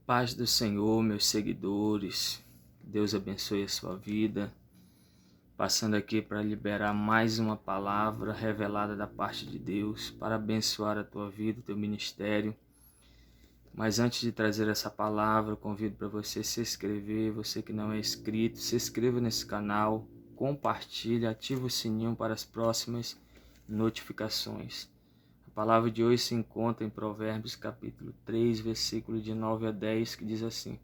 Paz do Senhor, meus seguidores. Deus abençoe a sua vida. Passando aqui para liberar mais uma palavra revelada da parte de Deus para abençoar a tua vida, o teu ministério. Mas antes de trazer essa palavra, eu convido para você se inscrever. Você que não é inscrito, se inscreva nesse canal, compartilhe, ative o sininho para as próximas notificações. A palavra de hoje se encontra em Provérbios capítulo 3, versículo de 9 a 10, que diz assim: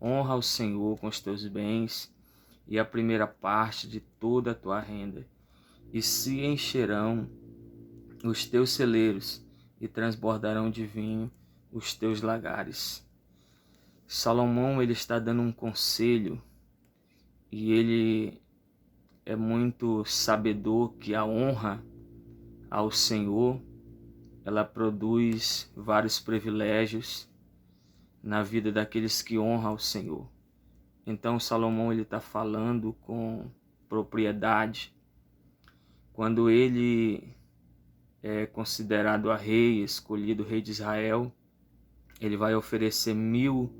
Honra ao Senhor com os teus bens e a primeira parte de toda a tua renda, e se encherão os teus celeiros e transbordarão de vinho os teus lagares. Salomão, ele está dando um conselho e ele é muito sabedor que a honra ao Senhor, ela produz vários privilégios na vida daqueles que honram ao Senhor. Então Salomão ele está falando com propriedade. Quando ele é considerado a rei, escolhido rei de Israel, ele vai oferecer 1000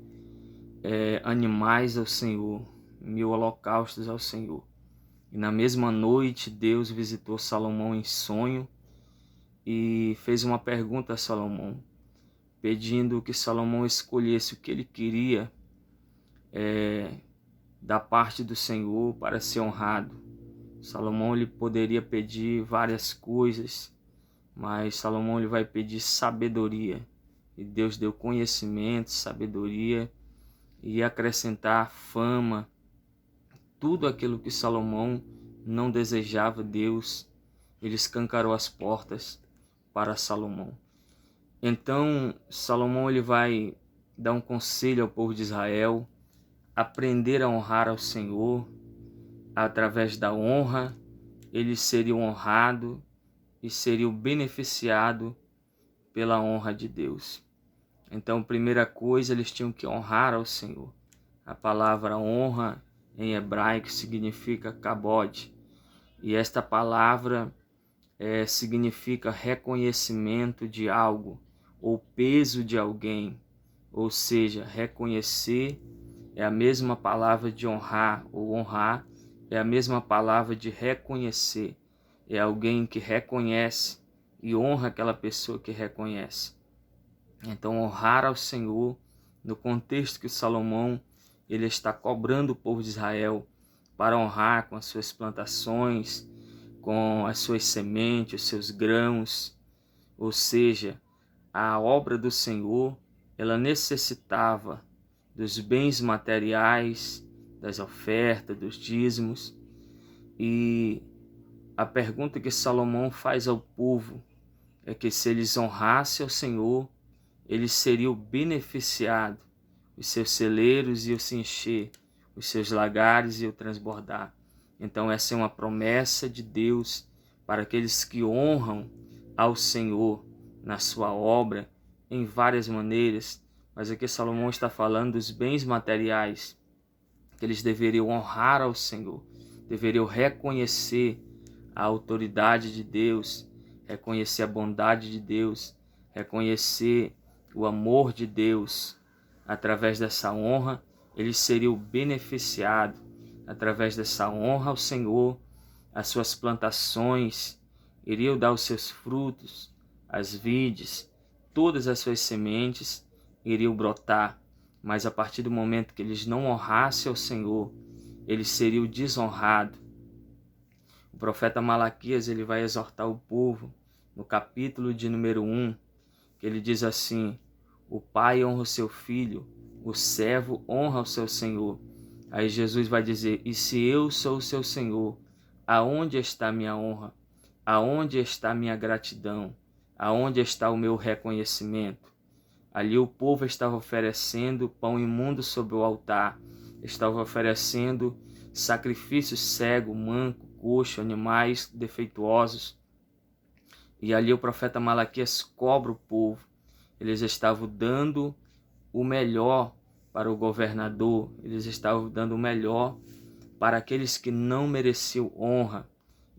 animais ao Senhor, 1000 holocaustos ao Senhor. E na mesma noite Deus visitou Salomão em sonho e fez uma pergunta a Salomão, pedindo que Salomão escolhesse o que ele queria da parte do Senhor para ser honrado. Salomão ele poderia pedir várias coisas, mas Salomão ele vai pedir sabedoria. E Deus deu conhecimento, sabedoria e acrescentar fama, tudo aquilo que Salomão não desejava. Deus ele escancarou as portas para Salomão. Então Salomão ele vai dar um conselho ao povo de Israel: aprender a honrar ao Senhor. Através da honra, eles seriam honrados e seriam beneficiados pela honra de Deus. Então, primeira coisa, eles tinham que honrar ao Senhor. A palavra honra em hebraico significa kabod. E esta palavra significa reconhecimento de algo ou peso de alguém. Ou seja, reconhecer é a mesma palavra de honrar, ou honrar é a mesma palavra de reconhecer. É alguém que reconhece e honra aquela pessoa que reconhece. Então, honrar ao Senhor, no contexto que Salomão ele está cobrando o povo de Israel para honrar com as suas plantações, com as suas sementes, os seus grãos. Ou seja, a obra do Senhor, ela necessitava dos bens materiais, das ofertas, dos dízimos. E a pergunta que Salomão faz ao povo é que se eles honrassem ao Senhor, eles seriam beneficiados, os seus celeiros iam se encher, os seus lagares iam transbordar. Então essa é uma promessa de Deus para aqueles que honram ao Senhor na sua obra em várias maneiras. Mas aqui Salomão está falando dos bens materiais, que eles deveriam honrar ao Senhor, deveriam reconhecer a autoridade de Deus, reconhecer a bondade de Deus, reconhecer o amor de Deus. Através dessa honra, eles seriam beneficiados. Através dessa honra ao Senhor, as suas plantações iriam dar os seus frutos, as vides, todas as suas sementes iriam brotar. Mas a partir do momento que eles não honrassem ao Senhor, eles seriam desonrados. O profeta Malaquias ele vai exortar o povo no capítulo de número 1, que ele diz assim: o pai honra o seu filho, o servo honra o seu senhor. Aí Jesus vai dizer: e se eu sou o seu Senhor, aonde está minha honra? Aonde está minha gratidão? Aonde está o meu reconhecimento? Ali o povo estava oferecendo pão imundo sobre o altar, estava oferecendo sacrifícios cego, manco, coxo, animais defeituosos. E ali o profeta Malaquias cobra o povo. Eles estavam dando o melhor para o governador, eles estavam dando o melhor para aqueles que não mereciam honra.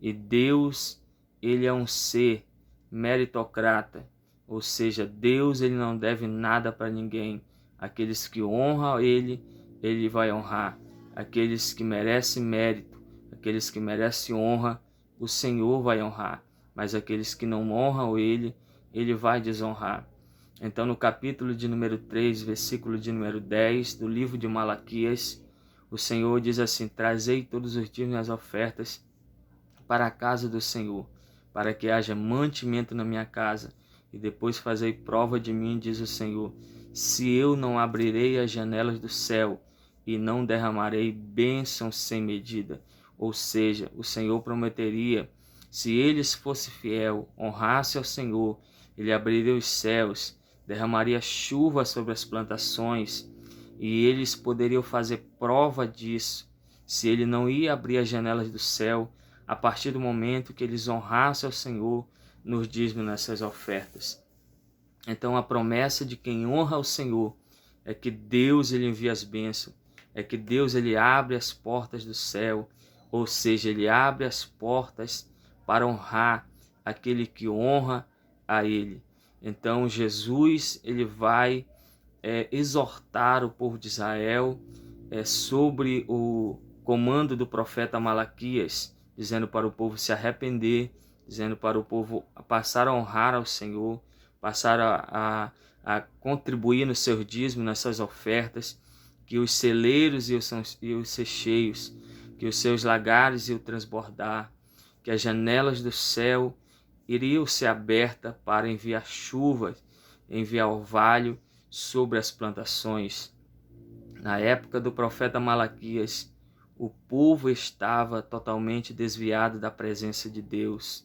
E Deus, ele é um ser meritocrata, ou seja, Deus ele não deve nada para ninguém. Aqueles que honram Ele, Ele vai honrar. Aqueles que merecem mérito, aqueles que merecem honra, o Senhor vai honrar. Mas aqueles que não honram Ele, Ele vai desonrar. Então, no capítulo de número 3, versículo de número 10 do livro de Malaquias, o Senhor diz assim: trazei todos os dias minhas ofertas para a casa do Senhor, para que haja mantimento na minha casa, e depois fazei prova de mim, diz o Senhor, se eu não abrirei as janelas do céu e não derramarei bênçãos sem medida. Ou seja, o Senhor prometeria, se eles fossem fiel, honrasse ao Senhor, Ele abriria os céus, derramaria chuva sobre as plantações, e eles poderiam fazer prova disso, se Ele não ia abrir as janelas do céu, a partir do momento que eles honrassem ao Senhor nos dízimos nessas ofertas. Então a promessa de quem honra ao Senhor é que Deus Ele envia as bênçãos, é que Deus Ele abre as portas do céu, ou seja, Ele abre as portas para honrar aquele que honra a Ele. Então Jesus Ele vai exortar o povo de Israel sobre o comando do profeta Malaquias, dizendo para o povo se arrepender, dizendo para o povo passar a honrar ao Senhor, passar a contribuir nos seus dízimos, nessas ofertas, que os celeiros iam ser cheios, que os seus lagares iam transbordar, que as janelas do céu iriam ser abertas para enviar chuvas, enviar orvalho sobre as plantações. Na época do profeta Malaquias, o povo estava totalmente desviado da presença de Deus.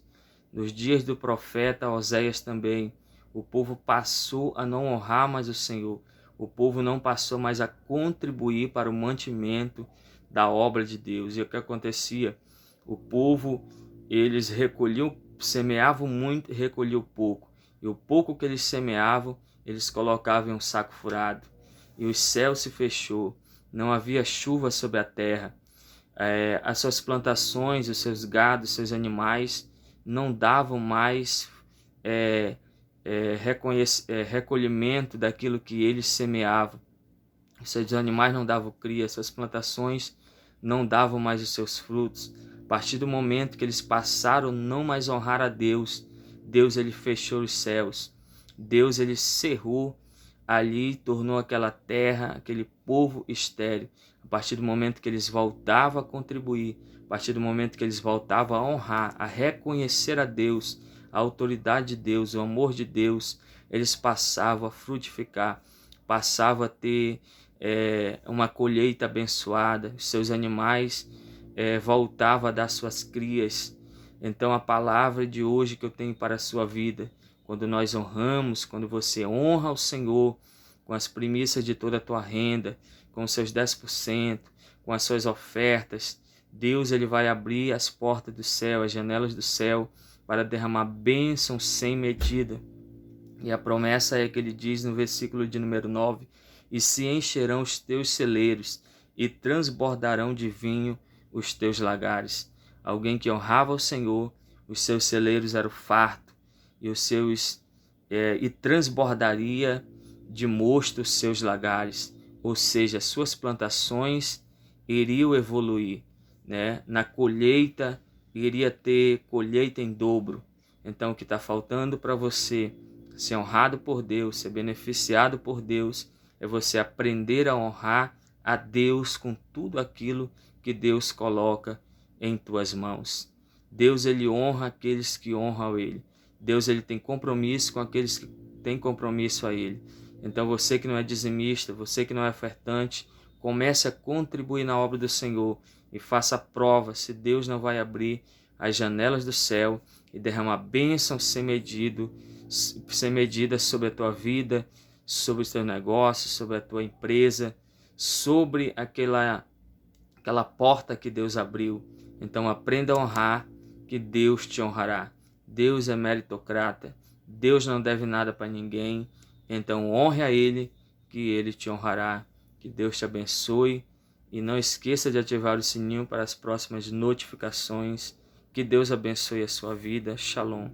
Nos dias do profeta Oséias também, o povo passou a não honrar mais o Senhor. O povo não passou mais a contribuir para o mantimento da obra de Deus. E o que acontecia? O povo, eles recolhiam, semeavam muito e recolhiam pouco. E o pouco que eles semeavam, eles colocavam em um saco furado. E o céu se fechou. Não havia chuva sobre a terra. As suas plantações, os seus gados, os seus animais não davam mais recolhimento daquilo que eles semeavam. Os seus animais não davam cria, suas plantações não davam mais os seus frutos. A partir do momento que eles passaram a não mais honrar a Deus, Deus ele fechou os céus. Deus ele cerrou ali, tornou aquela terra, aquele povo estéril. A partir do momento que eles voltavam a contribuir, a partir do momento que eles voltavam a honrar, a reconhecer a Deus, a autoridade de Deus, o amor de Deus, eles passavam a frutificar, passavam a ter uma colheita abençoada, os seus animais voltavam a dar suas crias. Então a palavra de hoje que eu tenho para a sua vida, quando nós honramos, quando você honra o Senhor com as primícias de toda a tua renda, com os seus 10%, com as suas ofertas, Deus ele vai abrir as portas do céu, as janelas do céu, para derramar bênçãos sem medida. E a promessa é que ele diz no versículo de número 9, e se encherão os teus celeiros, e transbordarão de vinho os teus lagares. Alguém que honrava o Senhor, os seus celeiros eram fartos, e transbordaria de mosto os seus lagares, ou seja, as suas plantações iriam evoluir, né? Na colheita, iria ter colheita em dobro. Então o que está faltando para você ser honrado por Deus, ser beneficiado por Deus, é você aprender a honrar a Deus com tudo aquilo que Deus coloca em tuas mãos. Deus ele honra aqueles que honram a Ele. Deus ele tem compromisso com aqueles que têm compromisso a Ele. Então você que não é dizimista, você que não é ofertante, comece a contribuir na obra do Senhor e faça a prova se Deus não vai abrir as janelas do céu e derramar bênçãos sem medida sobre a tua vida, sobre os teus negócios, sobre a tua empresa, sobre aquela porta que Deus abriu. Então aprenda a honrar, que Deus te honrará. Deus é meritocrata, Deus não deve nada para ninguém, então honre a Ele, que Ele te honrará. Que Deus te abençoe e não esqueça de ativar o sininho para as próximas notificações. Que Deus abençoe a sua vida. Shalom.